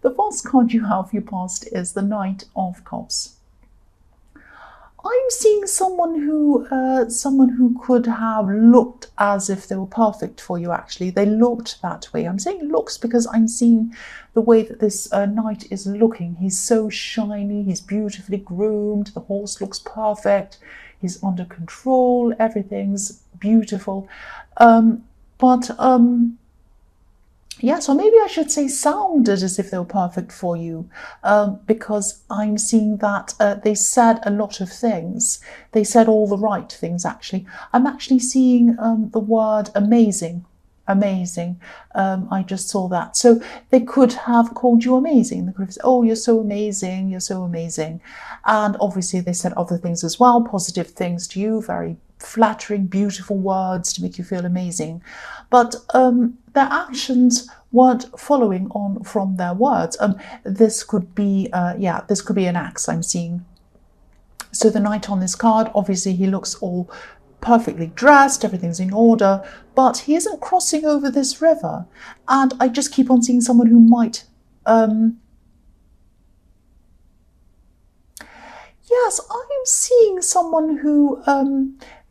The first card you have for your past is the Knight of Cups. I'm seeing someone who could have looked as if they were perfect for you. Actually, they looked that way. I'm saying looks because I'm seeing the way that this knight is looking. He's so shiny. He's beautifully groomed. The horse looks perfect. He's under control. Everything's beautiful. Yeah, so maybe I should say sounded as if they were perfect for you, because I'm seeing that they said a lot of things. They said all the right things, actually. I'm actually seeing the word amazing. Amazing. I just saw that. So they could have called you amazing. They could have said, oh, you're so amazing, you're so amazing. And obviously they said other things as well, positive things to you, very flattering, beautiful words to make you feel amazing. But their actions weren't following on from their words. This could be, this could be an axe I'm seeing. So the knight on this card, obviously he looks all perfectly dressed, everything's in order, but he isn't crossing over this river. And I just keep on seeing someone who might... Yes, I'm seeing someone who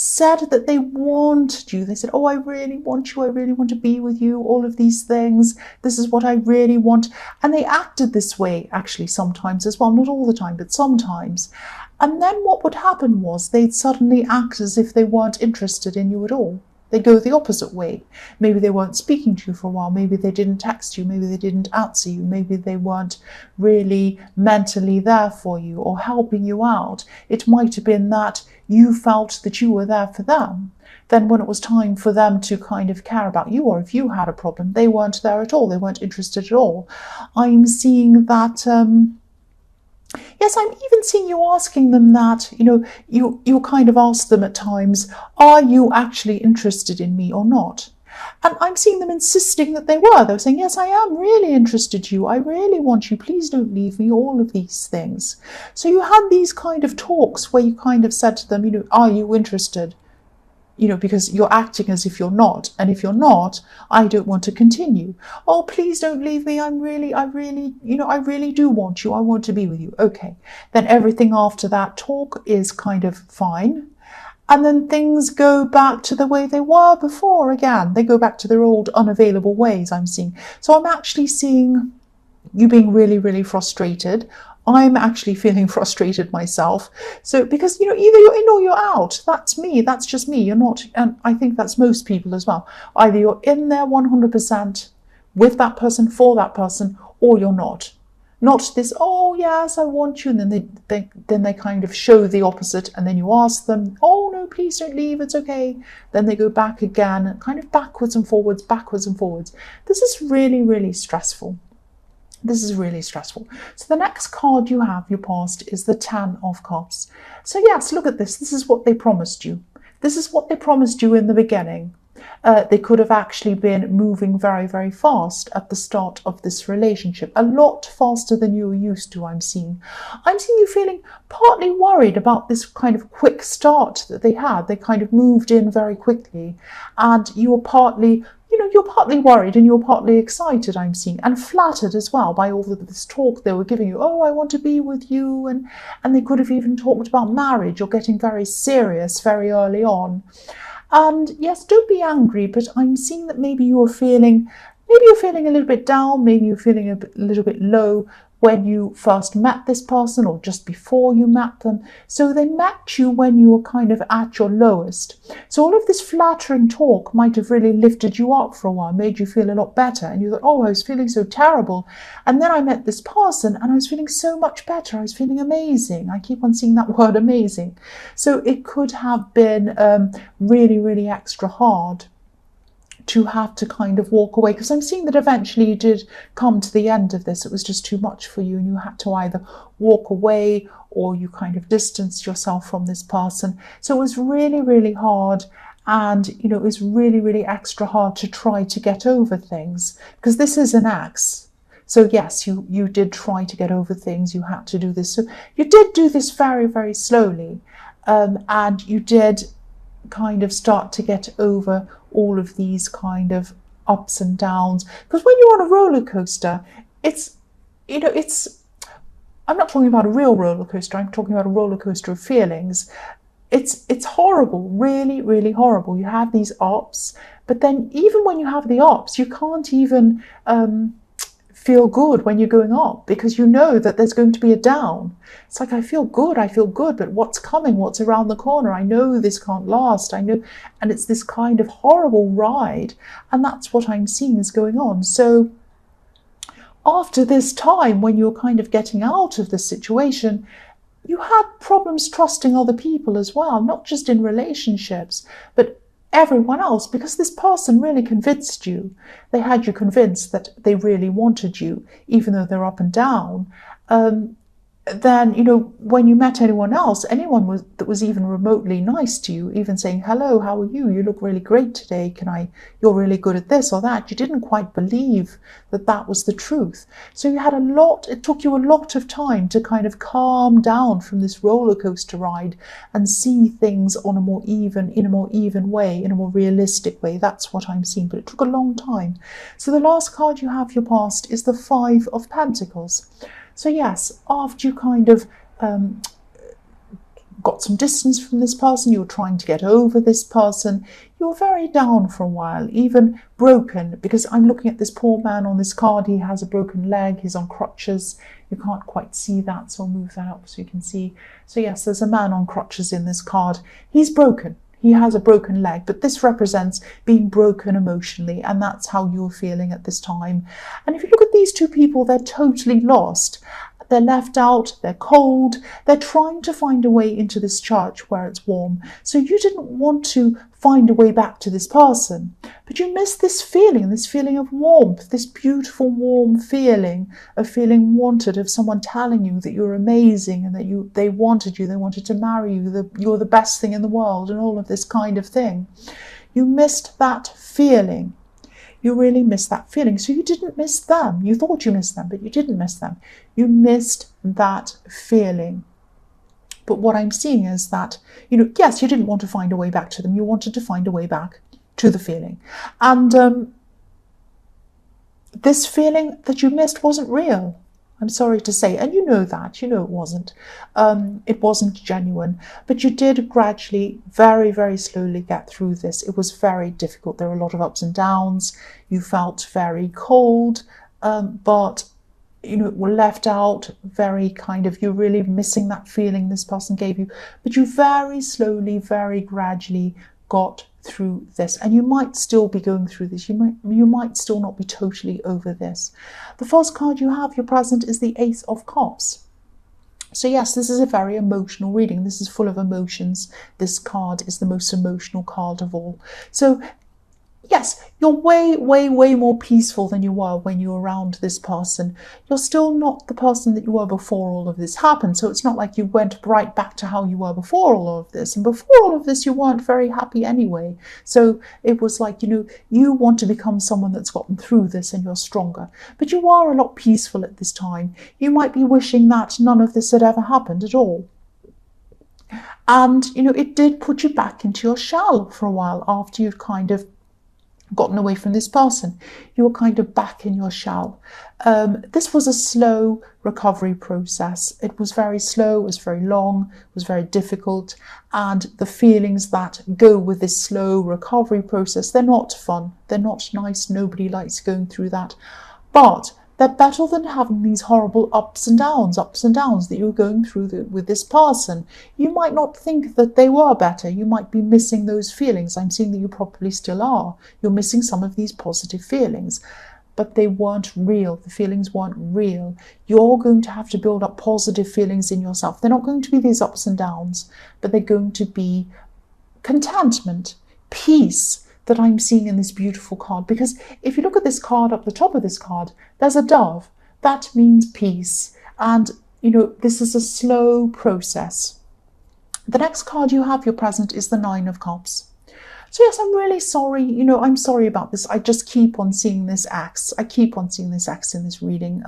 said that they wanted you. They said, oh, I really want you. I really want to be with you. All of these things. This is what I really want. And they acted this way, actually, sometimes as well. Not all the time, but sometimes. And then what would happen was they'd suddenly act as if they weren't interested in you at all. They go the opposite way. Maybe they weren't speaking to you for a while. Maybe they didn't text you. Maybe they didn't answer you. Maybe they weren't really mentally there for you or helping you out. It might have been that you felt that you were there for them. Then when it was time for them to kind of care about you, or if you had a problem, they weren't there at all. They weren't interested at all. I'm seeing that... Yes, I'm even seeing you asking them that, you kind of ask them at times, are you actually interested in me or not? And I'm seeing them insisting that they were. They were saying, yes, I am really interested in you. I really want you. Please don't leave me. All of these things. So you had these kind of talks where you kind of said to them, are you interested? Because you're acting as if you're not. And if you're not, I don't want to continue. Oh, please don't leave me. I really do want you. I want to be with you. Okay. Then everything after that talk is kind of fine. And then things go back to the way they were before again. They go back to their old unavailable ways, I'm seeing. So I'm actually seeing you being really, really frustrated. I'm actually feeling frustrated myself. So because, either you're in or you're out. That's me. That's just me. You're not, and I think that's most people as well. Either you're in there 100% with that person, for that person, or you're not. Not this, oh yes, I want you. And then they kind of show the opposite. And then you ask them, oh no, please don't leave. It's okay. Then they go back again, kind of backwards and forwards, backwards and forwards. This is really, really stressful. This is really stressful. So the next card you have, your past, is the Ten of Cups. So yes, look at this. This is what they promised you. This is what they promised you in the beginning. They could have actually been moving very, very fast at the start of this relationship. A lot faster than you were used to, I'm seeing. I'm seeing you feeling partly worried about this kind of quick start that they had. They kind of moved in very quickly. And you were partly... you're partly worried and you're partly excited, I'm seeing, and flattered as well by all of this talk they were giving you. Oh, I want to be with you. And they could have even talked about marriage or getting very serious very early on. And yes, don't be angry, but I'm seeing that maybe you're feeling a little bit down, maybe you're feeling a little bit low when you first met this person or just before you met them. So they met you when you were kind of at your lowest. So all of this flattering talk might have really lifted you up for a while, made you feel a lot better. And you thought, oh, I was feeling so terrible. And then I met this person and I was feeling so much better. I was feeling amazing. I keep on seeing that word amazing. So it could have been really, really extra hard to have to kind of walk away, because I'm seeing that eventually you did come to the end of this. It was just too much for you and you had to either walk away or you kind of distanced yourself from this person. So it was really, really hard. And, it was really, really extra hard to try to get over things, because this is an axe. So yes, you did try to get over things. You had to do this. So you did do this very, very slowly. And you did kind of start to get over all of these kind of ups and downs, because when you're on a roller coaster, it's I'm not talking about a real roller coaster. I'm talking about a roller coaster of feelings. It's horrible, really, really horrible. You have these ups, but then even when you have the ups, you can't even feel good when you're going up, because you know that there's going to be a down. It's like, I feel good, but what's coming? What's around the corner? I know this can't last. I know, and it's this kind of horrible ride, and that's what I'm seeing is going on. So after this time, when you're kind of getting out of the situation, you had problems trusting other people as well, not just in relationships, but everyone else, because this person really convinced you. They had you convinced that they really wanted you, even though they're up and down. Then, when you met anyone else, that was even remotely nice to you, even saying, hello, how are you? You look really great today. You're really good at this or that. You didn't quite believe that that was the truth. So it took you a lot of time to kind of calm down from this roller coaster ride and see things in a more even way, in a more realistic way. That's what I'm seeing, but it took a long time. So the last card you have, your past, is the Five of Pentacles. So yes, after you kind of got some distance from this person, you were trying to get over this person, you were very down for a while, even broken, because I'm looking at this poor man on this card. He has a broken leg, he's on crutches. You can't quite see that, so I'll move that up so you can see. So yes, there's a man on crutches in this card. He's broken. He has a broken leg, but this represents being broken emotionally, and that's how you're feeling at this time. And if you look at these two people, they're totally lost. They're left out, they're cold, they're trying to find a way into this church where it's warm. So you didn't want to find a way back to this person, but you missed this feeling of warmth, this beautiful warm feeling of feeling wanted, of someone telling you that you're amazing and that they wanted to marry you, that you're the best thing in the world, and all of this kind of thing. You missed that feeling. You really missed that feeling. So you didn't miss them. You thought you missed them, but you didn't miss them. You missed that feeling. But what I'm seeing is that, yes, you didn't want to find a way back to them. You wanted to find a way back to the feeling. And this feeling that you missed wasn't real. I'm sorry to say, and you know that, it wasn't. It wasn't genuine, but you did gradually, very, very slowly get through this. It was very difficult. There were a lot of ups and downs. You felt very cold, but were left out, very kind of, you're really missing that feeling this person gave you, but you very slowly, very gradually got through this, and you might still be going through this. You might still not be totally over this. The first card you have, your present, is the Ace of Cups. So yes, this is a very emotional reading. This is full of emotions. This card is the most emotional card of all. So yes, you're way, way, way more peaceful than you were when you were around this person. You're still not the person that you were before all of this happened. So it's not like you went right back to how you were before all of this. And before all of this, you weren't very happy anyway. So it was like, you want to become someone that's gotten through this and you're stronger. But you are a lot peaceful at this time. You might be wishing that none of this had ever happened at all. And, it did put you back into your shell for a while after you'd kind of gotten away from this person. You were kind of back in your shell. This was a slow recovery process. It was very slow, it was very long, it was very difficult, and the feelings that go with this slow recovery process, they're not fun, they're not nice, nobody likes going through that, but they're better than having these horrible ups and downs that you're going through with this person. You might not think that they were better. You might be missing those feelings. I'm seeing that you probably still are. You're missing some of these positive feelings, but they weren't real. The feelings weren't real. You're going to have to build up positive feelings in yourself. They're not going to be these ups and downs, but they're going to be contentment, peace, that I'm seeing in this beautiful card. Because if you look at this card, up the top of this card, there's a dove. That means peace. And, this is a slow process. The next card you have, your present, is the Nine of Cups. So yes, I'm really sorry. I'm sorry about this. I just keep on seeing this X. I keep on seeing this X in this reading.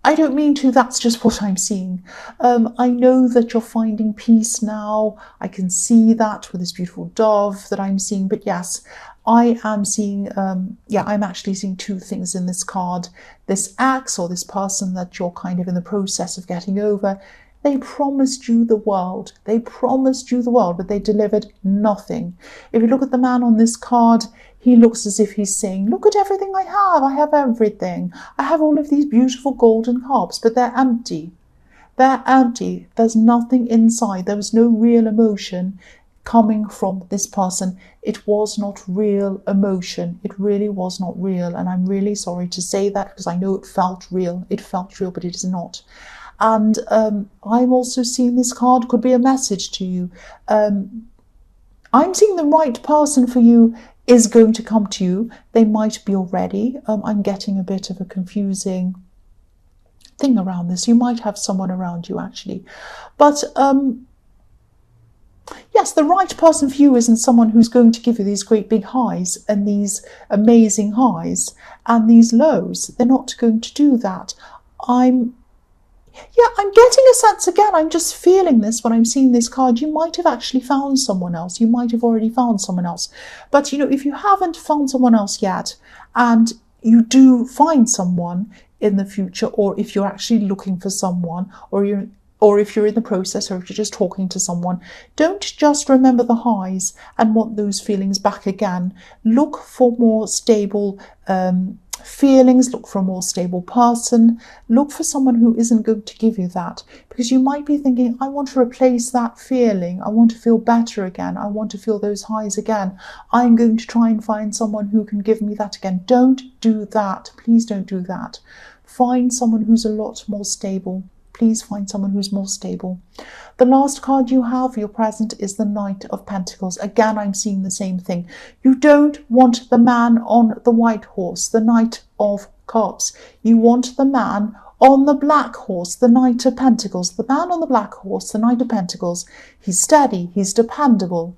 I don't mean to, that's just what I'm seeing. I know that you're finding peace now. I can see that with this beautiful dove that I'm seeing. But yes, I am seeing, I'm actually seeing two things in this card. This ex or this person that you're kind of in the process of getting over, they promised you the world. They promised you the world, but they delivered nothing. If you look at the man on this card, he looks as if he's saying, look at everything I have. I have everything. I have all of these beautiful golden cups, but they're empty. They're empty. There's nothing inside. There was no real emotion coming from this person. It was not real emotion. It really was not real. And I'm really sorry to say that, because I know it felt real. It felt real, but it is not. And I'm also seeing this card could be a message to you. I'm seeing the right person for you is going to come to you. They might be already. I'm getting a bit of a confusing thing around this. You might have someone around you, actually. But yes, the right person for you isn't someone who's going to give you these great big highs and these amazing highs and these lows. They're not going to do that. I'm getting a sense again, I'm just feeling this when I'm seeing this card. You might have actually found someone else. You might have already found someone else. But, if you haven't found someone else yet, and you do find someone in the future, or if you're actually looking for someone, or if you're in the process, or if you're just talking to someone, don't just remember the highs and want those feelings back again. Look for more stable feelings, look for a more stable person, look for someone who isn't going to give you that, because you might be thinking, I want to replace that feeling, I want to feel better again, I want to feel those highs again, I'm going to try and find someone who can give me that again. Don't do that. Please don't do that. Find someone who's a lot more stable. Please find someone who's more stable. The last card you have for your present is the Knight of Pentacles. Again, I'm seeing the same thing. You don't want the man on the white horse, the Knight of Cups. You want the man on the black horse, the Knight of Pentacles. The man on the black horse, the Knight of Pentacles. He's steady, he's dependable.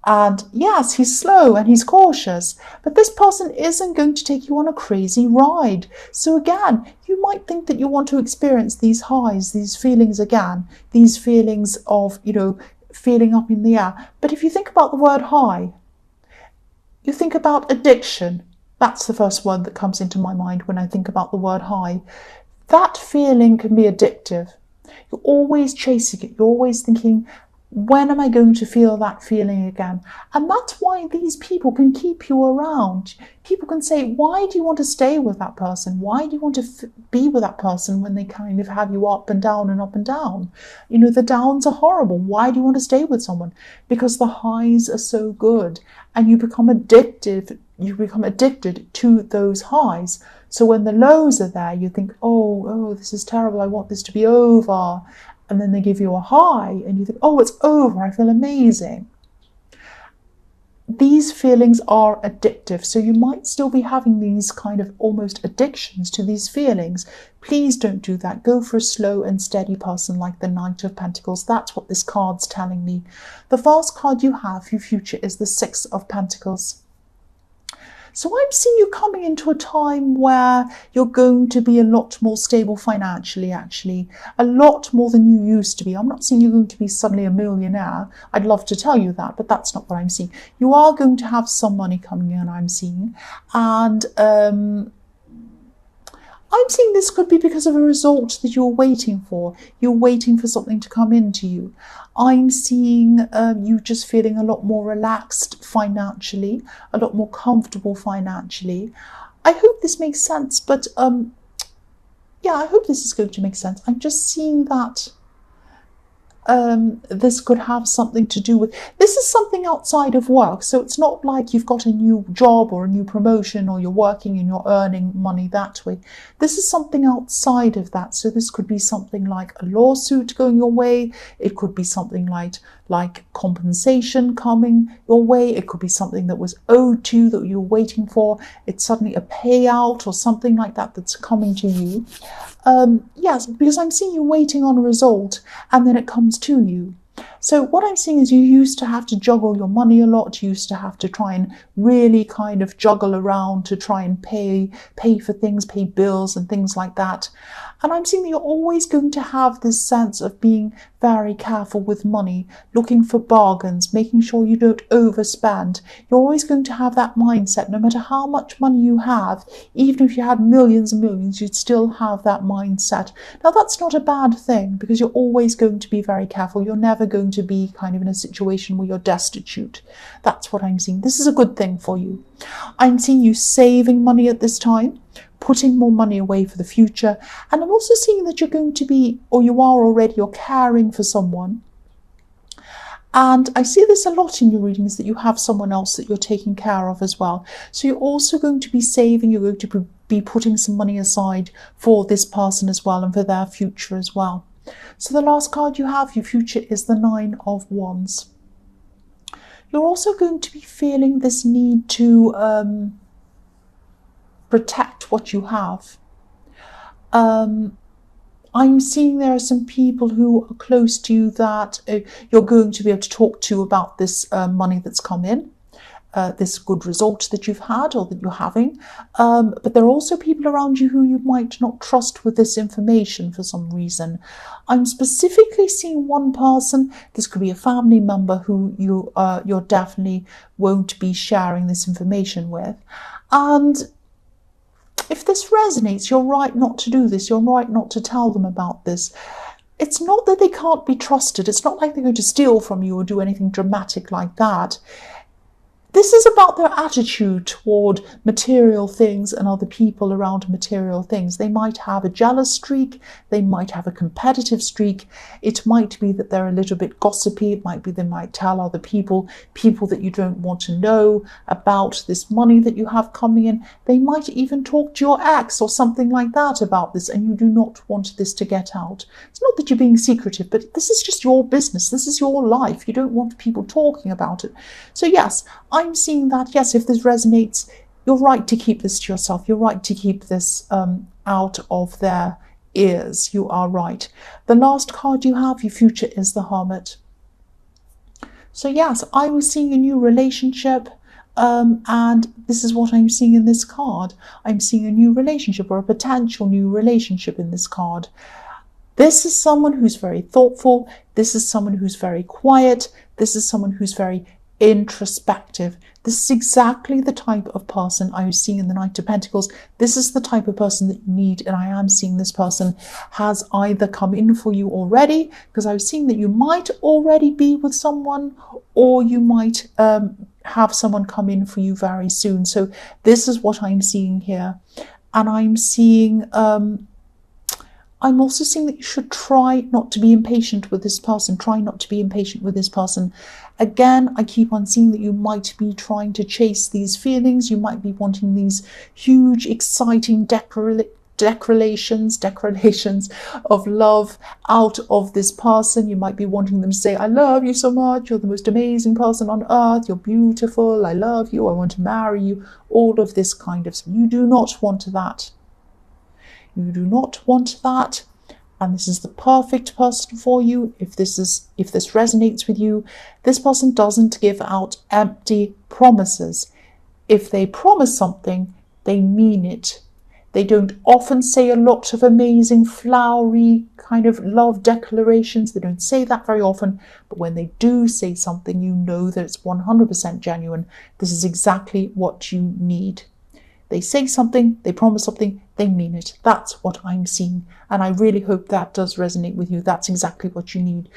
And yes, he's slow and he's cautious, but this person isn't going to take you on a crazy ride. So again, you might think that you want to experience these highs, these feelings again, these feelings of, feeling up in the air. But if you think about the word high, you think about addiction. That's the first word that comes into my mind when I think about the word high. That feeling can be addictive. You're always chasing it. You're always thinking, when am I going to feel that feeling again? And that's why these people can keep you around. People can say, why do you want to stay with that person? Why do you want to be with that person when they kind of have you up and down and up and down? The downs are horrible. Why do you want to stay with someone? Because the highs are so good, and you become addicted. You become addicted to those highs. So when the lows are there, you think, oh, this is terrible. I want this to be over. And then they give you a high and you think, oh, it's over, I feel amazing. These feelings are addictive. So you might still be having these kind of almost addictions to these feelings. Please don't do that. Go for a slow and steady person like the Knight of Pentacles. That's what this card's telling me. The first card you have for your future is the Six of Pentacles. So I'm seeing you coming into a time where you're going to be a lot more stable financially, actually. A lot more than you used to be. I'm not seeing you're going to be suddenly a millionaire. I'd love to tell you that, but that's not what I'm seeing. You are going to have some money coming in, I'm seeing. And I'm seeing this could be because of a result that you're waiting for. You're waiting for something to come into you. I'm seeing you just feeling a lot more relaxed financially, a lot more comfortable financially. I hope this makes sense, but I hope this is going to make sense. I'm just seeing that this could have something to do with, this is something outside of work. So it's not like you've got a new job or a new promotion or you're working and you're earning money that way. This is something outside of that. So this could be something like a lawsuit going your way. It could be something like compensation coming your way. It could be something that was owed to you that you were waiting for. It's suddenly a payout or something like that that's coming to you. Yes, because I'm seeing you waiting on a result and then it comes to you. So what I'm seeing is you used to have to juggle your money a lot. You used to have to try and really kind of juggle around to try and pay for things, pay bills and things like that. And I'm seeing that you're always going to have this sense of being very careful with money, looking for bargains, making sure you don't overspend. You're always going to have that mindset. No matter how much money you have, even if you had millions and millions, you'd still have that mindset. Now, that's not a bad thing, because you're always going to be very careful. You're never going to be kind of in a situation where you're destitute. That's what I'm seeing. This is a good thing for you. I'm seeing you saving money at this time, putting more money away for the future. And I'm also seeing that you're going to be, or you are already, you're caring for someone. And I see this a lot in your readings, that you have someone else that you're taking care of as well. So you're also going to be saving, you're going to be putting some money aside for this person as well, and for their future as well. So the last card you have, your future, is the 9 of Wands. You're also going to be feeling this need to protect what you have. I'm seeing there are some people who are close to you that you're going to be able to talk to about this money that's come in, this good result that you've had or that you're having. But there are also people around you who you might not trust with this information for some reason. I'm specifically seeing one person. This could be a family member who you're definitely won't be sharing this information with. And if this resonates, you're right not to do this. You're right not to tell them about this. It's not that they can't be trusted. It's not like they're going to steal from you or do anything dramatic like that. This is about their attitude toward material things and other people around material things. They might have a jealous streak. They might have a competitive streak. It might be that they're a little bit gossipy. It might be they might tell other people that you don't want to know about this money that you have coming in. They might even talk to your ex or something like that about this, and you do not want this to get out. It's not that you're being secretive, but this is just your business. This is your life. You don't want people talking about it. So yes, I'm seeing that, yes, if this resonates, you're right to keep this to yourself. You're right to keep this out of their ears. You are right. The last card you have, your future, is the Hermit. So yes, I was seeing a new relationship, and this is what I'm seeing in this card. I'm seeing a new relationship, or a potential new relationship in this card. This is someone who's very thoughtful. This is someone who's very quiet. This is someone who's very introspective. This is exactly the type of person I was seeing in the Knight of Pentacles. This is the type of person that you need, and I am seeing this person has either come in for you already, because I was seeing that you might already be with someone, or you might have someone come in for you very soon. So this is what I'm seeing here. And I'm seeing I'm also seeing that you should try not to be impatient with this person. Try not to be impatient with this person. Again, I keep on seeing that you might be trying to chase these feelings. You might be wanting these huge, exciting declarations of love out of this person. You might be wanting them to say, I love you so much. You're the most amazing person on earth. You're beautiful. I love you. I want to marry you. All of this kind of stuff. You do not want that. You do not want that, and this is the perfect person for you. If this resonates with you, this person doesn't give out empty promises. If they promise something, they mean it. They don't often say a lot of amazing, flowery kind of love declarations. They don't say that very often, but when they do say something, you know that it's 100% genuine. This is exactly what you need. They say something, they promise something, they mean it. That's what I'm seeing. And I really hope that does resonate with you. That's exactly what you need.